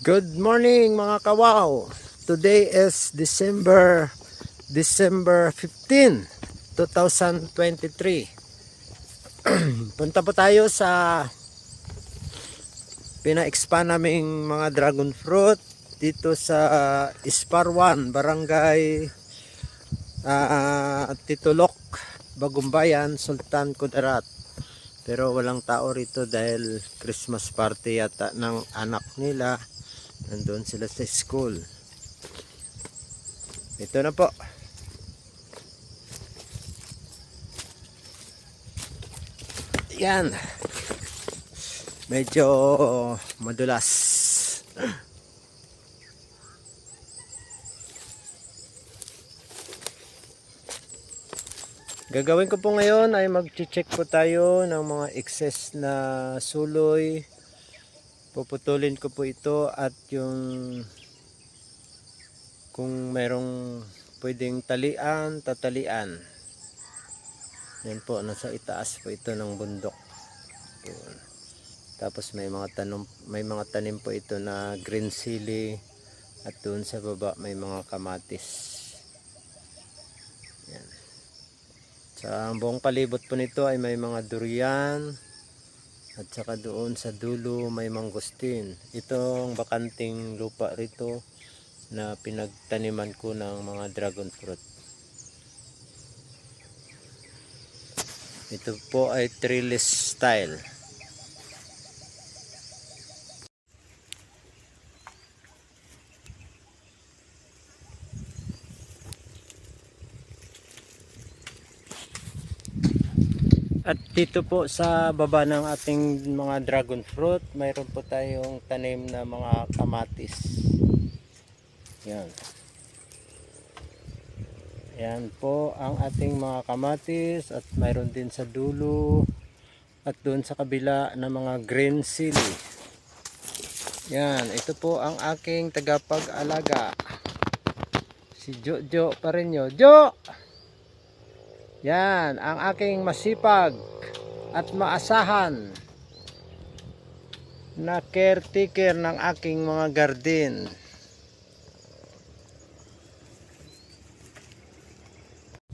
Good morning mga kawaw. Today is December 15, 2023. Punta po tayo sa pina-expand naming mga dragon fruit dito sa Isparwan, Barangay Titulok, Bagumbayan, Sultan Kudarat. Pero walang tao rito dahil Christmas party yata ng anak nila. Nandun sila sa school. Ito na po. Yan. Medyo madulas. Gagawin ko po ngayon ay mag-check po tayo ng mga excess na suloy. Puputulin ko po ito at yung kung merong pwedeng talian, tatalian. Yan po, nasa itaas po ito ng bundok. Yun. Tapos may mga tanim po ito na green chili at doon sa baba may mga kamatis. Yan. Sa buong palibot po nito ay may mga durian. At saka doon sa dulo may mangustin. Itong bakanting lupa rito na pinagtaniman ko ng mga dragon fruit. Ito po ay trellis style. At dito po sa baba ng ating mga dragon fruit, mayroon po tayong tanim na mga kamatis. Yan. Yan po ang ating mga kamatis at mayroon din sa dulo at doon sa kabila na mga green chili. Yan, ito po ang aking tagapag-alaga. Si Jojo pa rin nyo. Jo! Yan, ang aking masipag at maasahan na caretaker ng aking mga garden.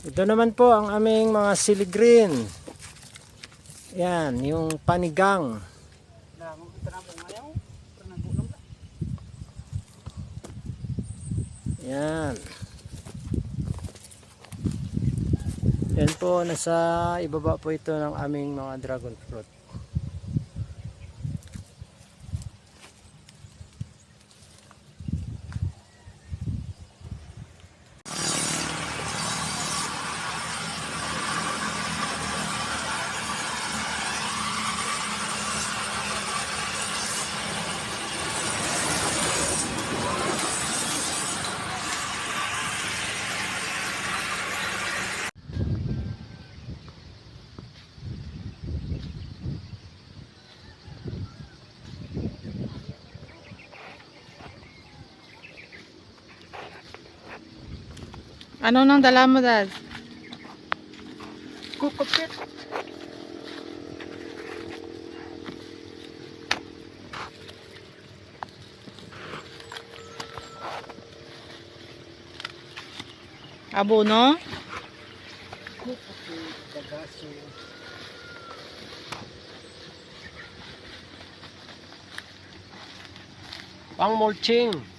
Ito naman po ang aming mga sili green. Yan, yung panigang. Yan. Yan po, nasa ibaba po ito ng aming mga dragon fruit. Ano nang dala mo, Dad? Kukupit. Abono? Kukupit, bagaso. Pang mulching.